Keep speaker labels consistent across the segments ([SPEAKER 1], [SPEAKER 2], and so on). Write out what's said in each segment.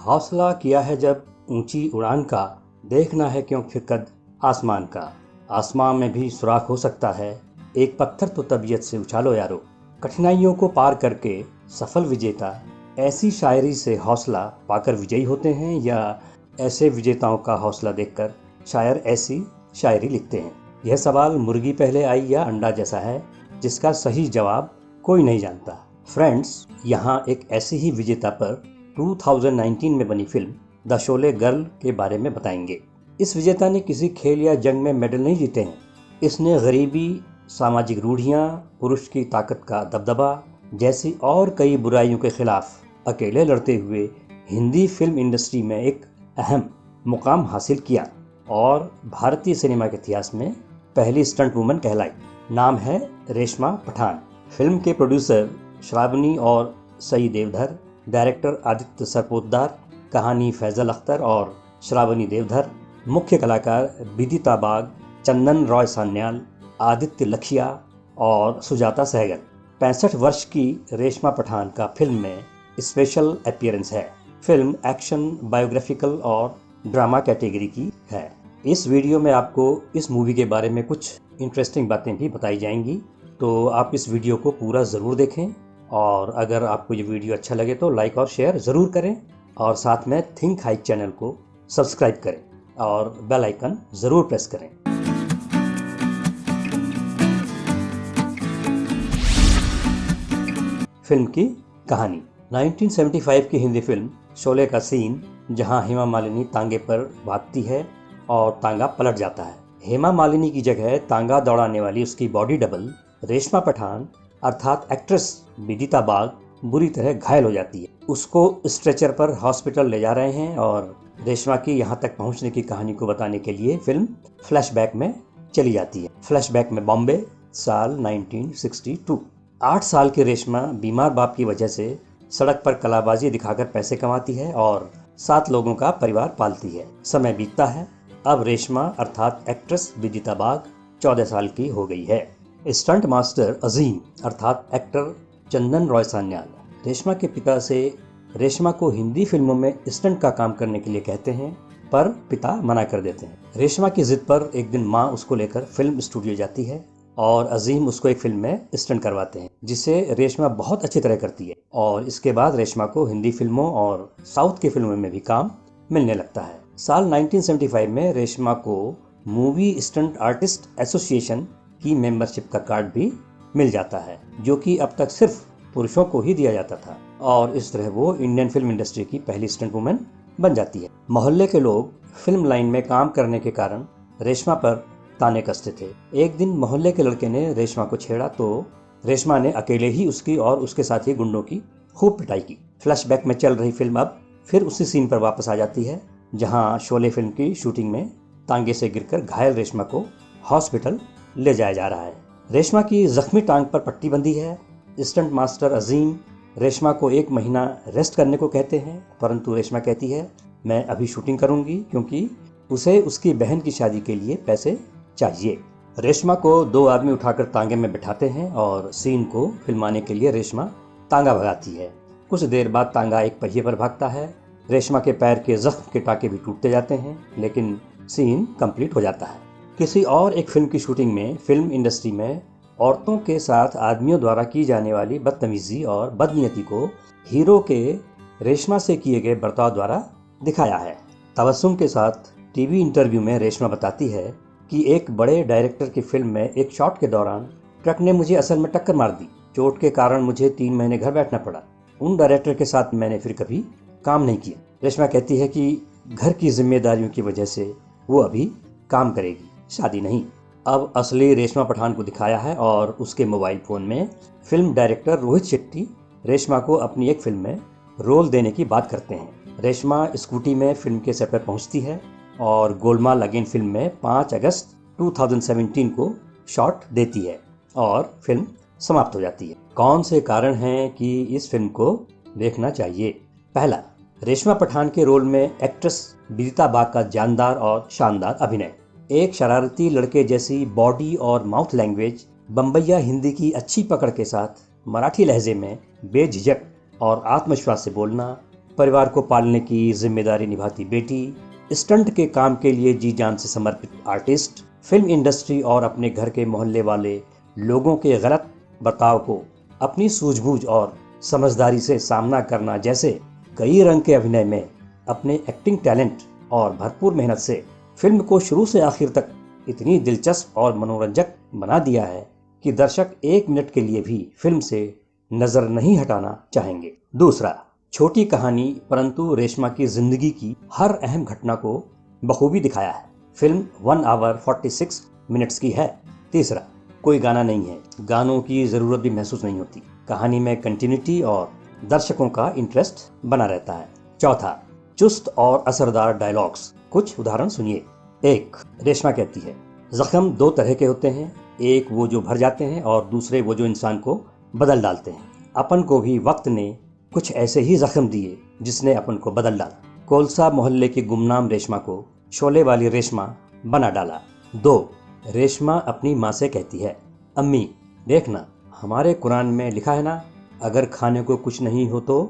[SPEAKER 1] हौसला किया है जब ऊंची उड़ान का, देखना है क्यों फिर कद आसमान का। आसमान में भी सुराख हो सकता है, एक पत्थर तो तबीयत से उछालो यारो। कठिनाइयों को पार करके सफल विजेता ऐसी शायरी से हौसला पाकर विजयी होते हैं, या ऐसे विजेताओं का हौसला देखकर शायर ऐसी शायरी लिखते हैं। यह सवाल मुर्गी पहले आई या अंडा जैसा है, जिसका सही जवाब कोई नहीं जानता। फ्रेंड्स, यहाँ एक ऐसे ही विजेता पर 2019 में बनी फिल्म द शोले गर्ल के बारे में बताएंगे। इस विजेता ने किसी खेल या जंग में मेडल नहीं जीते हैं। इसने गरीबी, सामाजिक रूढ़ियाँ, पुरुष की ताकत का दबदबा जैसी और कई बुराइयों के खिलाफ अकेले लड़ते हुए हिंदी फिल्म इंडस्ट्री में एक अहम मुकाम हासिल किया और भारतीय सिनेमा के इतिहास में पहली स्टंट वुमन कहलाई। नाम है रेशमा पठान। फिल्म के प्रोड्यूसर श्रावणी और सई देवधर, डायरेक्टर आदित्य सरपोतदार, कहानी फैजल अख्तर और श्रावणी देवधर, मुख्य कलाकार विदिता बाग, चंदन रॉय सान्याल, आदित्य लखिया और सुजाता सहगल। 65 वर्ष की रेशमा पठान का फिल्म में स्पेशल अपीयरेंस है। फिल्म एक्शन, बायोग्राफिकल और ड्रामा कैटेगरी की है। इस वीडियो में आपको इस मूवी के बारे में कुछ इंटरेस्टिंग बातें भी बताई जाएंगी, तो आप इस वीडियो को पूरा ज़रूर देखें। और अगर आपको ये वीडियो अच्छा लगे तो लाइक और शेयर ज़रूर करें, और साथ में थिंक हाइक चैनल को सब्सक्राइब करें और बेल आइकन ज़रूर प्रेस करें। फिल्म की कहानी। 1975 की हिंदी फिल्म शोले का सीन, जहां हेमा मालिनी तांगे पर भागती है और तांगा पलट जाता है। हेमा मालिनी की जगह तांगा दौड़ाने वाली उसकी बॉडी डबल रेशमा पठान अर्थात एक्ट्रेस विदिता बाग बुरी तरह घायल हो जाती है। उसको स्ट्रेचर पर हॉस्पिटल ले जा रहे हैं और रेशमा की यहाँ तक पहुँचने की कहानी को बताने के लिए फिल्म फ्लैशबैक में चली जाती है। फ्लैशबैक में बॉम्बे, साल 1962। 8 साल की रेशमा बीमार बाप की वजह से सड़क पर कलाबाजी दिखाकर पैसे कमाती है और 7 लोगों का परिवार पालती है। समय बीतता है। अब रेशमा अर्थात एक्ट्रेस विदिता बाग 14 साल की हो गई है। स्टंट मास्टर अजीम अर्थात एक्टर चंदन रॉय सान्याल रेशमा के पिता से रेशमा को हिंदी फिल्मों में स्टंट का काम करने के लिए कहते हैं, पर पिता मना कर देते हैं। रेशमा की जिद पर एक दिन माँ उसको लेकर फिल्म स्टूडियो जाती है और अजीम उसको एक फिल्म में स्टंट करवाते हैं, जिसे रेशमा बहुत अच्छी तरह करती है। और इसके बाद रेशमा को हिंदी फिल्मों और साउथ की फिल्मों में भी काम मिलने लगता है। साल 1975 में रेशमा को मूवी स्टंट आर्टिस्ट एसोसिएशन की मेंबरशिप का कार्ड भी मिल जाता है, जो कि अब तक सिर्फ पुरुषों को ही दिया जाता था। और इस तरह वो इंडियन फिल्म इंडस्ट्री की पहली स्टंट वुमन बन जाती है। मोहल्ले के लोग फिल्म लाइन में काम करने के कारण रेशमा पर ताने कसते थे। एक दिन मोहल्ले के लड़के ने रेशमा को छेड़ा तो रेशमा ने अकेले ही उसकी और उसके साथी गुंडों की खूब पिटाई की। फ्लैशबैक में चल रही फिल्म अब फिर उसी सीन पर वापस आ जाती है, जहां शोले फिल्म की शूटिंग में तांगे से गिरकर घायल रेशमा को हॉस्पिटल ले जाया जा रहा है। रेशमा की जख्मी टांग पर पट्टी बंधी है। स्टंट मास्टर अजीम रेशमा को 1 महीना रेस्ट करने को कहते हैं, परंतु रेशमा कहती है मैं अभी शूटिंग करूंगी, क्योंकि उसे उसकी बहन की शादी के लिए पैसे चाहिए। रेशमा को 2 आदमी उठाकर तांगे में बिठाते हैं और सीन को फिल्माने के लिए रेशमा तांगा भगाती है। कुछ देर बाद तांगा एक पहिए पर भागता है। रेशमा के पैर के जख्म के टाके भी टूटते जाते हैं, लेकिन सीन कंप्लीट हो जाता है। किसी और एक फिल्म की शूटिंग में फिल्म इंडस्ट्री में औरतों के साथ आदमियों द्वारा की जाने वाली बदतमीजी और बदनीयती को हीरो के रेशमा से किए गए बर्ताव द्वारा दिखाया है। तबस्सुम के साथ टीवी इंटरव्यू में रेशमा बताती है कि एक बड़े डायरेक्टर की फिल्म में एक शॉट के दौरान ट्रक ने मुझे असल में टक्कर मार दी। चोट के कारण मुझे 3 महीने घर बैठना पड़ा। उन डायरेक्टर के साथ मैंने फिर कभी काम नहीं किया। रेशमा कहती है कि घर की जिम्मेदारियों की वजह से वो अभी काम करेगी, शादी नहीं। अब असली रेशमा पठान को दिखाया है और उसके मोबाइल फ़ोन में फिल्म डायरेक्टर रोहित शेट्टी रेशमा को अपनी एक फिल्म में रोल देने की बात करते हैं। रेशमा स्कूटी में फिल्म के सेट पर पहुंचती है और गोलमाल अगेन फिल्म में 5 अगस्त 2017 को शॉट देती है और फिल्म समाप्त हो जाती है। कौन से कारण हैं कि इस फिल्म को देखना चाहिए? पहला, रेशमा पठान के रोल में एक्ट्रेस विदिता बाग का जानदार और शानदार अभिनय। एक शरारती लड़के जैसी बॉडी और माउथ लैंग्वेज, बम्बैया हिंदी की अच्छी पकड़ के साथ मराठी लहजे में बेझिझक और आत्मविश्वास से बोलना, परिवार को पालने की जिम्मेदारी निभाती बेटी, स्टंट के काम के लिए जी जान से समर्पित आर्टिस्ट, फिल्म इंडस्ट्री और अपने घर के मोहल्ले वाले लोगों के गलत बर्ताव को अपनी सूझबूझ और समझदारी से सामना करना जैसे कई रंग के अभिनय में अपने एक्टिंग टैलेंट और भरपूर मेहनत से फिल्म को शुरू से आखिर तक इतनी दिलचस्प और मनोरंजक बना दिया है कि दर्शक 1 मिनट के लिए भी फिल्म से नजर नहीं हटाना चाहेंगे। दूसरा, छोटी कहानी परंतु रेशमा की जिंदगी की हर अहम घटना को बखूबी दिखाया है। फिल्म 1 आवर 46 मिनट्स की है। तीसरा, कोई गाना नहीं है, गानों की जरूरत भी महसूस नहीं होती। कहानी में कंटिन्यूटी और दर्शकों का इंटरेस्ट बना रहता है। चौथा, चुस्त और असरदार डायलॉग्स। कुछ उदाहरण सुनिए। 1, रेशमा कहती है, जख्म 2 तरह के होते हैं, एक वो जो भर जाते हैं और दूसरे वो जो इंसान को बदल डालते हैं। अपन को भी वक्त ने कुछ ऐसे ही जख्म दिए जिसने अपन को बदल डाला। कोलसा मोहल्ले की गुमनाम रेशमा को शोले वाली रेशमा बना डाला। 2, रेशमा अपनी माँ से कहती है, अम्मी देखना, हमारे कुरान में लिखा है ना, अगर खाने को कुछ नहीं हो तो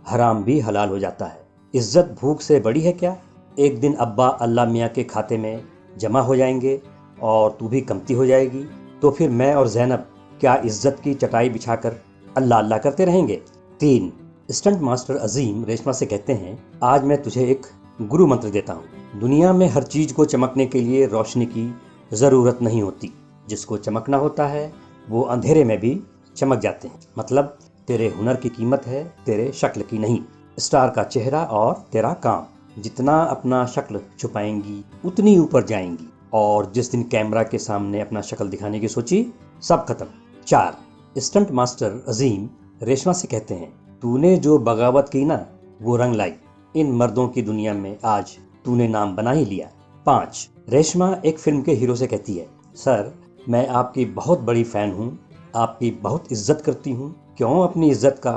[SPEAKER 1] हराम भी हलाल हो जाता है। इज्जत भूख से बड़ी है क्या? एक दिन अब्बा अल्लाह मियाँ के खाते में जमा हो जाएंगे और तू भी कमती हो जाएगी, तो फिर मैं और जैनब क्या इज्जत की चटाई बिछाकर अल्लाह अल्लाह करते रहेंगे? 3, स्टंट मास्टर अजीम रेशमा से कहते हैं, आज मैं तुझे एक गुरु मंत्र देता हूँ। दुनिया में हर चीज को चमकने के लिए रोशनी की जरूरत नहीं होती, जिसको चमकना होता है वो अंधेरे में भी चमक जाते हैं। मतलब तेरे हुनर की कीमत है, तेरे शक्ल की नहीं। स्टार का चेहरा और तेरा काम, जितना अपना शक्ल छुपाएंगी उतनी ऊपर जाएंगी, और जिस दिन कैमरा के सामने अपना शक्ल दिखाने की सोची, सब खत्म। 4, स्टंट मास्टर अजीम रेशमा से कहते हैं, तूने जो बगावत की ना, वो रंग लाई। इन मर्दों की दुनिया में आज तूने नाम बना ही लिया। 5, रेशमा एक फिल्म के हीरो से कहती है, सर मैं आपकी बहुत बड़ी फैन हूँ, आपकी बहुत इज्जत करती हूँ। क्यों अपनी इज्जत का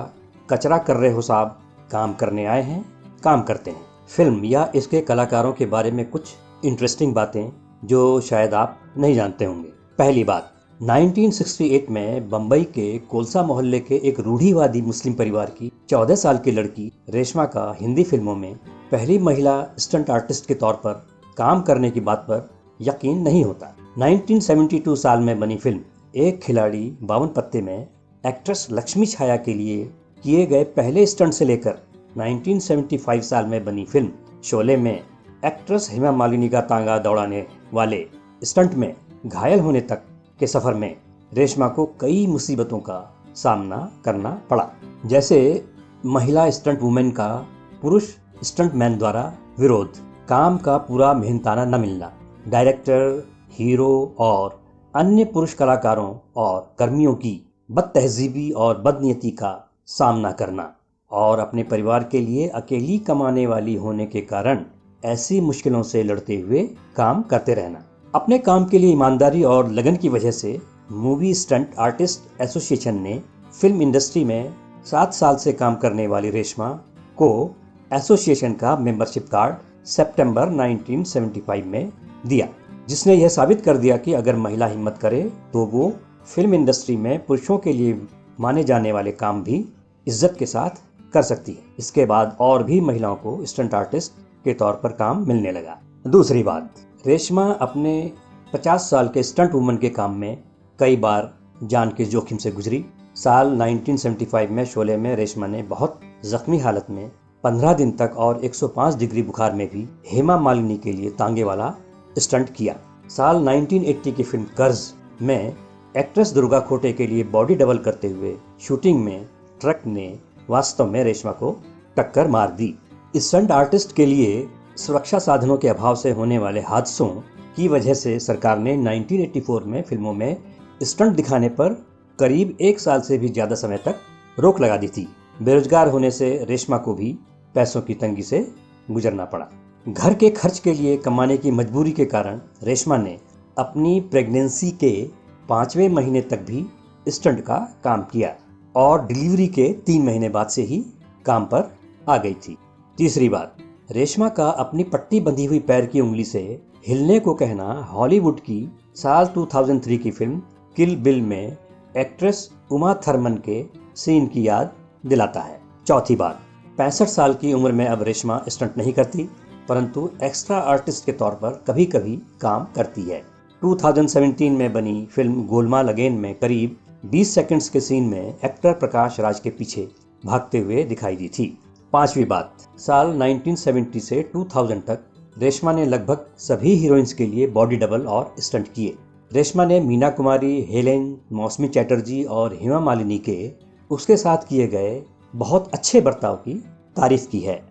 [SPEAKER 1] कचरा कर रहे हो साहब? काम करने आए हैं, काम करते हैं। फिल्म या इसके कलाकारों के बारे में कुछ इंटरेस्टिंग बातें जो शायद आप नहीं जानते होंगे। पहली बात, 1968 में बम्बई के कोलसा मोहल्ले के एक रूढ़िवादी मुस्लिम परिवार की 14 साल की लड़की रेशमा का हिंदी फिल्मों में पहली महिला स्टंट आर्टिस्ट के तौर पर काम करने की बात पर यकीन नहीं होता। 1972 साल में बनी फिल्म एक खिलाड़ी 52 पत्ते में एक्ट्रेस लक्ष्मी छाया के लिए किए गए पहले स्टंट से लेकर 1975 साल में बनी फिल्म शोले में एक्ट्रेस हेमा मालिनी का तांगा दौड़ाने वाले स्टंट में घायल होने तक के सफर में रेशमा को कई मुसीबतों का सामना करना पड़ा, जैसे महिला स्टंट वुमेन का पुरुष स्टंट मैन द्वारा विरोध, काम का पूरा मेहनताना न मिलना, डायरेक्टर, हीरो और अन्य पुरुष कलाकारों और कर्मियों की बदतहजीबी और बदनीयती का सामना करना, और अपने परिवार के लिए अकेली कमाने वाली होने के कारण ऐसी मुश्किलों से लड़ते हुए काम करते रहना। अपने काम के लिए ईमानदारी और लगन की वजह से मूवी स्टंट आर्टिस्ट एसोसिएशन ने फिल्म इंडस्ट्री में 7 साल से काम करने वाली रेशमा को एसोसिएशन का मेंबरशिप कार्ड सितंबर 1975 में दिया, जिसने यह साबित कर दिया कि अगर महिला हिम्मत करे तो वो फिल्म इंडस्ट्री में पुरुषों के लिए माने जाने वाले काम भी इज्जत के साथ कर सकती है। इसके बाद और भी महिलाओं को स्टंट आर्टिस्ट के तौर पर काम मिलने लगा। दूसरी बात, रेशमा अपने 50 साल के स्टंट वुमन के काम में कई बार जान के जोखिम से गुजरी। साल 1975 में शोले में रेशमा ने बहुत जख्मी हालत में 15 दिन तक और 105 डिग्री बुखार में भी हेमा मालिनी के लिए तांगे वाला स्टंट किया। साल 1980 की फिल्म कर्ज में एक्ट्रेस दुर्गा खोटे के लिए बॉडी डबल करते हुए शूटिंग में ट्रक ने वास्तव में रेशमा को टक्कर मार दी। स्टंट आर्टिस्ट के लिए सुरक्षा साधनों के अभाव से होने वाले हादसों की वजह से सरकार ने 1984 में फिल्मों में स्टंट दिखाने पर करीब 1 साल से भी ज्यादा समय तक रोक लगा दी थी। बेरोजगार होने से रेशमा को भी पैसों की तंगी से गुजरना पड़ा। घर के खर्च के लिए कमाने की मजबूरी के कारण रेशमा ने अपनी प्रेगनेंसी के 5वें महीने तक भी स्टंट का काम किया और डिलीवरी के 3 महीने बाद से ही काम पर आ गई थी। तीसरी बात, रेशमा का अपनी पट्टी बंधी हुई पैर की उंगली से हिलने को कहना हॉलीवुड की साल 2003 की फिल्म किल बिल में एक्ट्रेस उमा थर्मन के सीन की याद दिलाता है। चौथी बात, 65 साल की उम्र में अब रेशमा स्टंट नहीं करती, परंतु एक्स्ट्रा आर्टिस्ट के तौर पर कभी कभी काम करती है। 2017 में बनी फिल्म गोलमाल अगेन में करीब 20 सेकंड्स के सीन में एक्टर प्रकाश राज के पीछे भागते हुए दिखाई दी थी। पांचवी बात, साल 1970 से 2000 तक रेशमा ने लगभग सभी हीरोइंस के लिए बॉडी डबल और स्टंट किए। रेशमा ने मीना कुमारी, हेलेन, मौसमी चैटर्जी और हेमा मालिनी के उसके साथ किए गए बहुत अच्छे बर्ताव की तारीफ की है।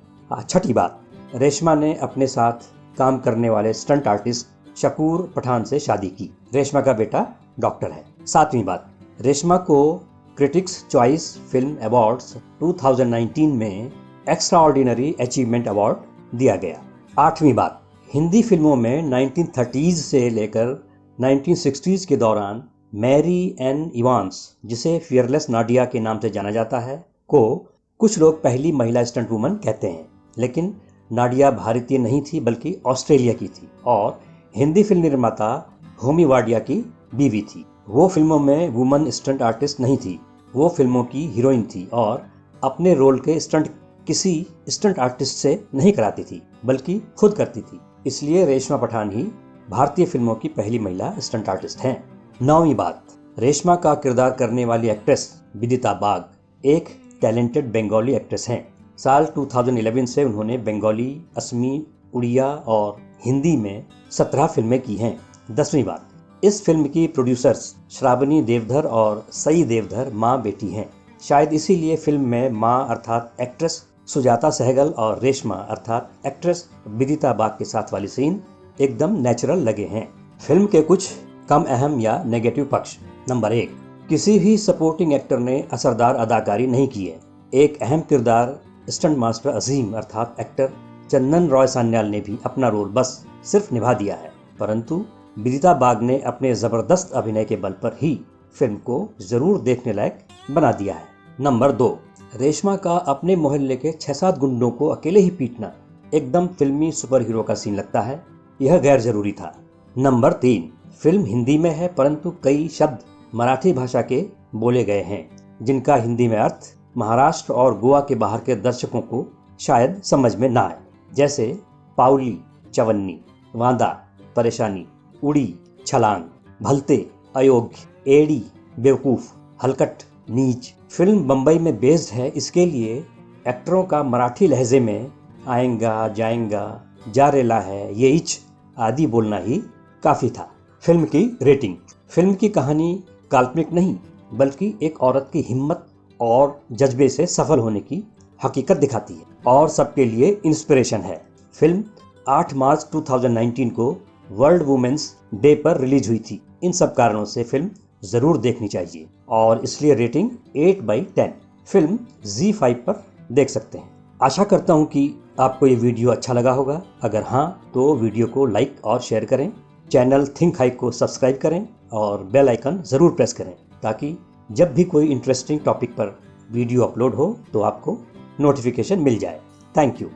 [SPEAKER 1] छठी बात, रेशमा ने अपने साथ काम करने वाले स्टंट आर्टिस्ट शकूर पठान से शादी की। रेशमा का बेटा डॉक्टर है। सातवीं बात, रेशमा को क्रिटिक्स चॉइस फिल्म अवार्ड्स 2019 में एक्स्ट्रा ऑर्डिनरी अचीवमेंट अवार्ड दिया गया। आठवीं बात, हिंदी फिल्मों में 1930s से लेकर 1960s के दौरान मैरी एन इवांस, जिसे फियरलेस नाडिया के नाम से जाना जाता है, को कुछ लोग पहली महिला स्टंट वुमन कहते हैं, लेकिन नाडिया भारतीय नहीं थी बल्कि ऑस्ट्रेलिया की थी और हिंदी फिल्म निर्माता होमी वाडिया की बीवी थी। वो फिल्मों में वुमन स्टंट आर्टिस्ट नहीं थी, वो फिल्मों की हीरोइन थी और अपने रोल के स्टंट किसी स्टंट आर्टिस्ट से नहीं कराती थी बल्कि खुद करती थी। इसलिए रेशमा पठान ही भारतीय फिल्मों की पहली महिला स्टंट आर्टिस्ट हैं। नौवीं बात, रेशमा का किरदार करने वाली एक्ट्रेस विदिता बाग एक टैलेंटेड बंगाली एक्ट्रेस हैं। साल 2011 से उन्होंने बंगाली, असमी, उड़िया और हिंदी में 17 फिल्में की हैं। 10वीं बात, इस फिल्म की प्रोड्यूसर्स श्रावणी देवधर और सई देवधर माँ बेटी हैं। शायद इसीलिए फिल्म में माँ अर्थात एक्ट्रेस सुजाता सहगल और रेशमा अर्थात एक्ट्रेस विदिता बाग के साथ वाली सीन एकदम नेचुरल लगे हैं। फिल्म के कुछ कम अहम या नेगेटिव पक्ष। नंबर 1, किसी भी सपोर्टिंग एक्टर ने असरदार अदाकारी नहीं की है। एक अहम किरदार स्टंट मास्टर अजीम अर्थात एक्टर चंदन रॉय सान्याल ने भी अपना रोल बस सिर्फ निभा दिया है, परंतु विदिता बाग ने अपने जबरदस्त अभिनय के बल पर ही फिल्म को जरूर देखने लायक बना दिया है। नंबर 2, रेशमा का अपने मोहल्ले के 6-7 गुंडों को अकेले ही पीटना एकदम फिल्मी सुपर हीरो का सीन लगता है, यह गैर जरूरी था। नंबर 3, फिल्म हिंदी में है परंतु कई शब्द मराठी भाषा के बोले गए हैं जिनका हिंदी में अर्थ महाराष्ट्र और गोवा के बाहर के दर्शकों को शायद समझ में ना आए, जैसे पाउली, चवन्नी, वांदा, परेशानी, उड़ी, छलांग, भलते, अयोग्य, एड़ी, बेवकूफ, हलकट, नीच। फिल्म बम्बई में बेस्ड है, इसके लिए एक्टरों का मराठी लहजे में आएंगा, जाएंगा, जा रेला है, ये इच आदि बोलना ही काफ़ी था। फिल्म की रेटिंग। फिल्म की कहानी काल्पनिक नहीं बल्कि एक औरत की हिम्मत और जज्बे से सफल होने की हकीकत दिखाती है और सबके लिए इंस्पिरेशन है। फिल्म 8 मार्च 2019 को वर्ल्ड वुमेन्स डे पर रिलीज हुई थी। इन सब कारणों से फिल्म जरूर देखनी चाहिए और इसलिए रेटिंग 8/10। फिल्म ZEE5 पर देख सकते हैं। आशा करता हूं कि आपको ये वीडियो अच्छा लगा होगा। अगर हाँ तो वीडियो को लाइक और शेयर करें, चैनल थिंक हाइक को सब्सक्राइब करें और बेल आइकन ज़रूर प्रेस करें ताकि जब भी कोई इंटरेस्टिंग टॉपिक पर वीडियो अपलोड हो तो आपको नोटिफिकेशन मिल जाए। Thank you.